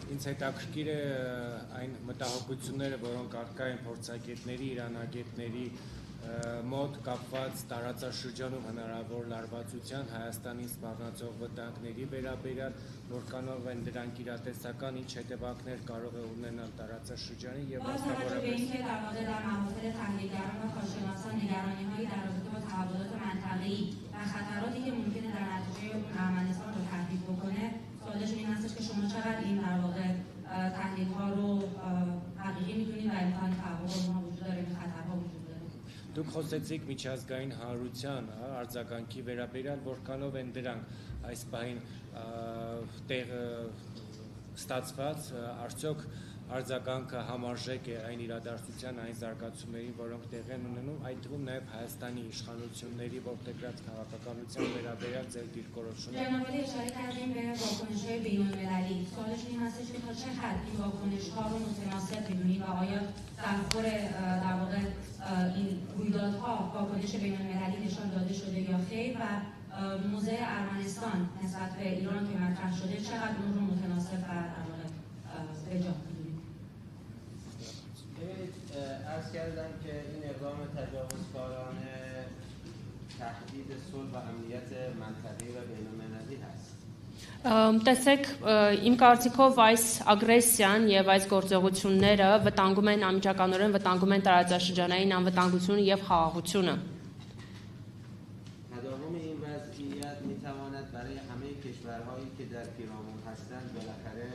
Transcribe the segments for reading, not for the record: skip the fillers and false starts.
Ինձ հետաքրքիր է այն մտահոգությունները, որոնք առկա են փորձագետների, իրանագետների մոտ կապված տարածաշրջանում հնարավոր լարվածության Հայաստանին սպառնացող վտանգների վերաբերյալ, որքանով են դրանք իրատեսական, ինչ հետևանքներ կարող է ունենալ տարածաշրջանի եւ سوالش این هستش که شما چقدر این در واقع تحلیل ها رو حقیقی میدونید و امکان تحقق اونها وجود داره این خطرها وجود داره Դուք խոսեցիք միջազգային հանրության արձագանքի վերաբերյալ, որքանով են դրանք այս պահին տեղ ստացված, արդյոք արձագանքը համարժեք է այն իրադարձության, այն զարգացումներին, որոնք տեղ են ունենում, այդ թվում նաև Հայաստանի իշխանությունների ողջերտ քաղաքականության վերաբերյալ ձեր դիրքորոշումը։ جناب عالی اشاره کردیم به واکنش‌های بین‌المللی. سوالش این هستش که تا چه حد این واکنش‌ها رو متناسب می‌دونید و آیا در خور در واقع این رویدادها واکنش بین‌المللی نشان داده شده یا خیر و موضع ارمنستان نسبت به ایران که مطرح شده چقدر اون رو متناسب و در واقع بجا عرض کردم که این اقدام تجاوزکارانه تهدید صلح و امنیت منطقه‌ای و بین‌المللی هست. Տեսեք, իմ կարծիքով այս ագրեսիան եւ այս գործողությունները վտանգում են անմիջականորեն վտանգում են տարածաշրջանային անվտանգությունը եւ խաղաղությունը։ تداوم این وضعیت می‌تواند برای همه کشورهایی که در پیرامون هستند بالاخره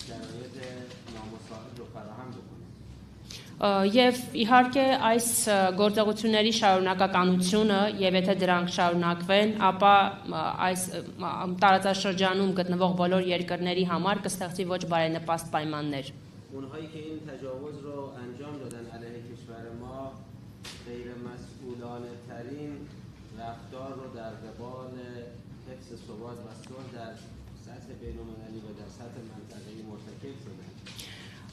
شرایط نامساعد رو فراهم بکنه. Եվ իհարկե այս գործողությունների շարունակականությունը եւ եթե դրանք շարունակվեն, ապա այս տարածաշրջանում գտնվող բոլոր երկրների համար կստեղծի ոչ բարենպաստ պայմաններ։ اونهایی که این تجاوز رو انجام دادن علیه کشور ما غیر مسئولانه ترین رفتار رو در قبال حفظ ثبات و صلح در سطح بین‌المللی و در سطح منطقه‌ای مرتکب شدن.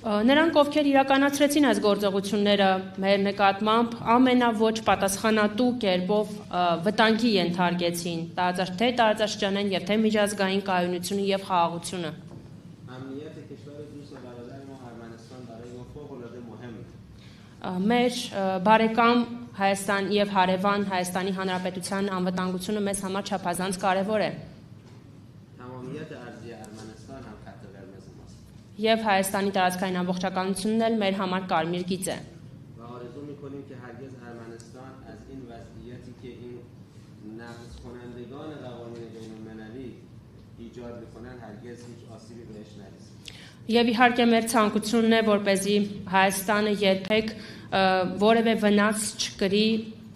Նրանք, ովքեր իրականացրեցին այս գործողությունները մեր նկատմամբ, ամենաոչ պատասխանատու կերպով վտանգի ենթարկեցին թե տարածաշրջանային եւ թե միջազգային կայունությունը եւ խաղաղությունը։ امنیت کشور دوست و برادر ما ارمنستان برای ما فوق‌العاده مهمه. Մեր բարեկամ Հայաստան եւ հարևան Հայաստանի Հանրապետության անվտանգությունը մեզ համար չափազանց կարեւոր է։ تمامیت ارضی ارمنستان هم خط قرمز ماست. Եվ Հայաստանի տարածքային ամբողջականությունն էլ մեր համար կարմիր գիծ է։ و آرزو می‌کنیم که هرگز ارمنستان از این وضعیتی که این نقض کنندگان قوانین بین‌المللی ایجاد می‌کنن هرگز هیچ آسیبی بهش نرسه. Եվ իհարկե մեր ցանկությունն է, որպեսզի Հայաստանը երբեք որևէ վնաս չկրի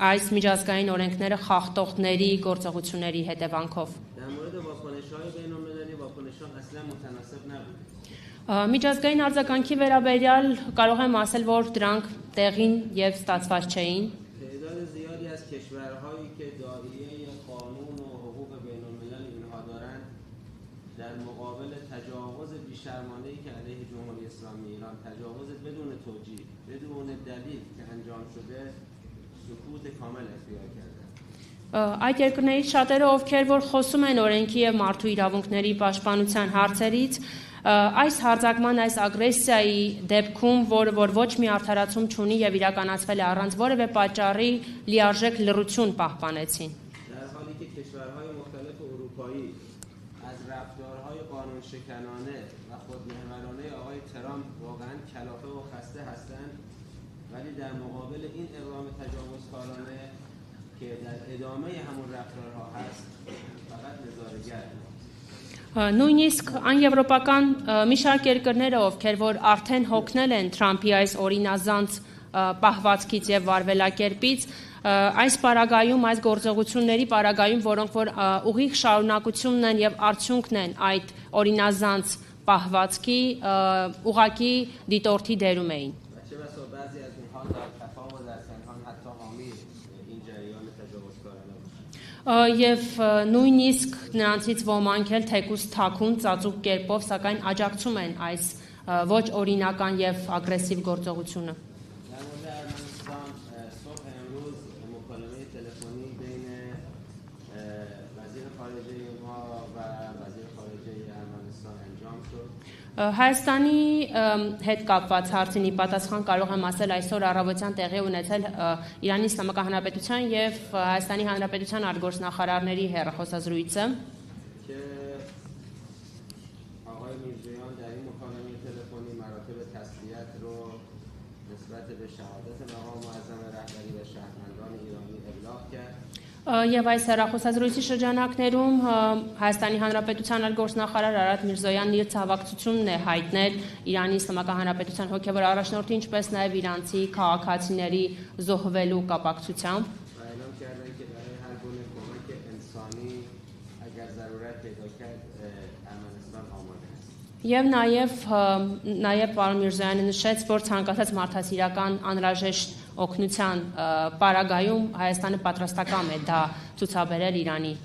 այս միջազգային օրենքները խախտողների գործողությունների հետևանքով։ در مورد واکنش‌های بین‌المللی واکنش‌ها اصلا متناسب نبود. Միջազգային արձագանքի վերաբերյալ կարող եմ ասել, որ դրանք տեղին եւ ստացված չէին։ تعداد زیادی از کشورهایی که داعیه قانون و حقوق بین‌الملل اینها دارند در مقابل تجاوز بی‌شرمانه‌ای که علیه جمهوری اسلامی ایران تجاوز بدون توجیه بدون دلیل که انجام شده سکوت کامل اختیار کردند. Այդ երկրներից շատերը, ովքեր որ խոսում են օրենքի եւ մարդու իրավունքների պաշտպանության հարցերից, այս հարձակման, այս ագրեսիայի դեպքում, որը որ ոչ մի արդարացում չունի եւ իրականացվել է առանց որևէ պատճառի, լիարժեք լռություն պահպանեցին։ در حالی که کشورهای مختلف اروپایی از رفتارهای قانونشکنانه و خودمحورانه آقای ترامپ واقعا کلافه و خسته هستند ولی در مقابل این اقدام تجاوزکارانه که در ادامه همون رفتارها هست فقط نظاره‌گر Նույնիսկ անեվրոպական մի շարք երկրները, ովքեր որ արդեն հոգնել են Թրամփի այս օրինազանց պահվածքից եւ վարվելակերպից, այս պարագայում, այս գործողությունների պարագայում, որոնք որ ուղիղ շարունակությունն են եւ արդյունքն են այդ օրինազանց պահվածքի, ուղակի դիտորդի դերում էին։ و چه بسا بعضی از اونها در خفا و در پنهان حتی حامی این جریان تجاوزکارانه بودند. Եվ նույնիսկ նրանցից ոմանք էլ թեկուզ թաքուն ծածուկ կերպով, սակայն աջակցում են այս ոչ օրինական եւ ագրեսիվ գործողությունը։ در مورد ارمنستان صبح امروز مکالمه تلفنی بین وزیر خارجه ما و وزیر خارجه ارمنستان انجام شد. Հայաստանի հետ կապված հարցին պատասխան կարող եմ ասել այսօր առավոտյան տեղի ունեցել Իրանի Իսլամական Հանրապետության եւ Հայաստանի Հանրապետության արտգործնախարարների հեռախոսազրույցը آقای میرزایان در این مکالمه تلفنی مراتب تسلیت رو نسبت به شهادت مقام معظم رهبری و شهروندان ایرانی ابلاغ کرد. Եվ այս հեռախոսազրույցի շրջանակներում Հայաստանի Հանրապետության արտգործնախարար Արարատ Միրզոյանն իր ցավակցությունն է հայտնել Իրանի Իսլամական Հանրապետության հոգևոր առաջնորդի, ինչպես նաև իրանցի քաղաքացիների զոհվելու կապակցությամբ։ و اعلام کردند که برای هر گونه کمک انسانی اگر ضرورت پیدا کرد ارمنستان آماده است. Եվ նաև պարոն Միրզոյանը նշեց, որ ցանկացած մարդասիրական անհրաժեշտ օգնության պարագայում Հայաստանը պատրաստական է դա ցուցաբերել Իրանին։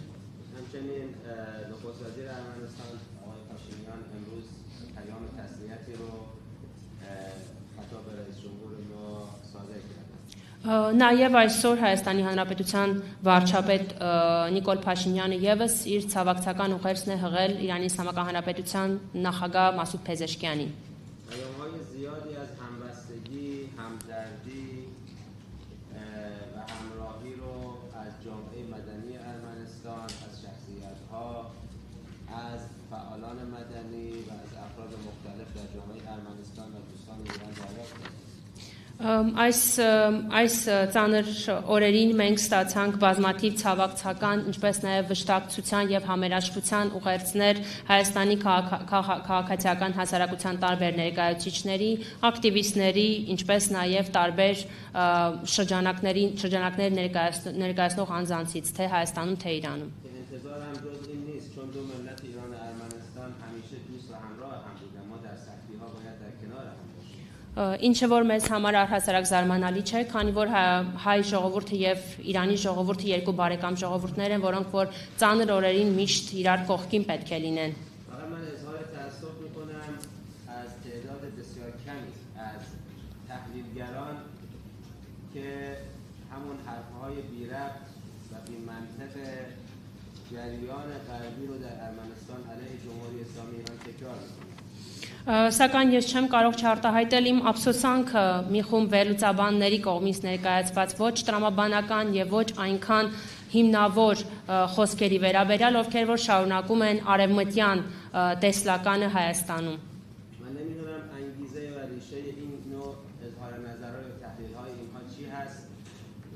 همچنین نخست وزیر ارمنستان آقای پاشینیان امروز پیام تسلیتی رو خطاب به رئیس جمهور ما صادر کردند. Նաև այսօր Հայաստանի Հանրապետության վարչապետ Նիկոլ Փաշինյանը եւս իր ցավակցական ուղերձն է հղել Իրանի Իսլամական Հանրապետության նախագահ Մասուդ Փեզեշքյանին։ پیام‌های زیادی از همبستگی، همدردی و همراهی رو از جامعه مدنی ارمنستان، از شخصیت‌ها، از فعالان مدنی و از افراد مختلف در جامعه ارمنستان و دوستان ایران دریافت کردیم. Այս ծանր օրերին մենք ստացանք բազմաթիվ ցավակցական, ինչպես նաև վշտակցության եւ համերաշխության ուղերձներ Հայաստանի քաղաքացիական հասարակության տարբեր ներկայացուցիչների, ակտիվիստների, ինչպես նաև տարբեր շրջանակներ ներկայացնող անձանցից, թե Հայաստանում, թե Իրանում։ انتظارم جز این نیست چون دو ملت ایران و ارمنستان همیشه دوست و همراه هم بودن. ما در سختی‌ها باید در کنار هم باشیم. Ինչը որ մեզ համար առհասարակ զարմանալի չէ, քանի որ հայ ժողովուրդը եւ Իրանի ժողովուրդը երկու բարեկամ ժողովուրդներ են, որոնք որ ծանր օրերին միշտ իրար կողքին պետք է լինեն։ فقط من اظهار تأسف می‌کنم از تعداد بسیار کمی از تحلیلگران که همون حرف‌های بی‌ربط و بی‌منطق جریان غربی رو در ارمنستان علیه جمهوری اسلامی ایران تکرار می‌کنند. Սակայն ես չեմ կարող չարտահայտել իմ ափսոսանքը մի խումբ վերլուծաբանների կողմից ներկայացված ոչ տրամաբանական եւ ոչ այնքան հիմնավոր խոսքերի վերաբերյալ, ովքեր որ շարունակում են արևմտյան տեսլականը Հայաստանում։ من نمی‌دونم انگیزه و ریشه این نوع اظهار نظرهای و تحلیل‌های اینها چی هست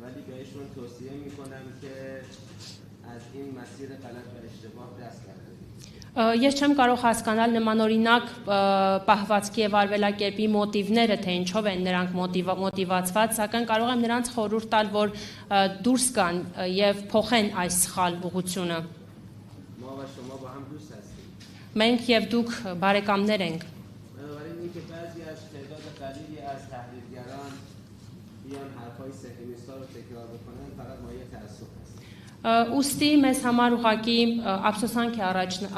ولی بهشون توصیه می‌کنم که از این مسیر غلط و اشتباه دست بردارید. Ես չեմ կարող հասկանալ նմանօրինակ պահվածքի եւ արվելակերպի մոտիվները, թե ինչով են նրանք մոտիվացված, սակայն կարող եմ նրանց խորհուրդ տալ, որ դուրս գան եւ փոխեն այս սխալ ուղղությունը։ ما و شما با هم دوست هستیم. Մենք եւ դուք բարեկամներ ենք։ بنابراین اینکه بعضی از تعداد قلیلی از تحلیلگران بیان حرفای صهیونیست‌ها رو تکرار بکنن فقط مایه تأسف است. Ուստի մեզ համար ուղղակի ափսոսանք է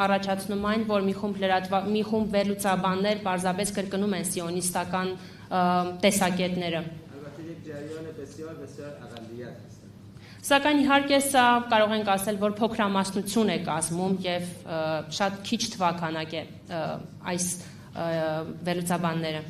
առաջացնում այն, որ մի խումբ վերլուծաբաններ պարզապես կրկնում են սիոնիստական տեսակետները։ البته یک جریان بسیار بسیار اقلیت هست. Սակայն իհարկե սա կարող ենք ասել, որ փոքրամասնություն է կազմում եւ շատ քիչ թվականակ է այս վերլուծաբանները։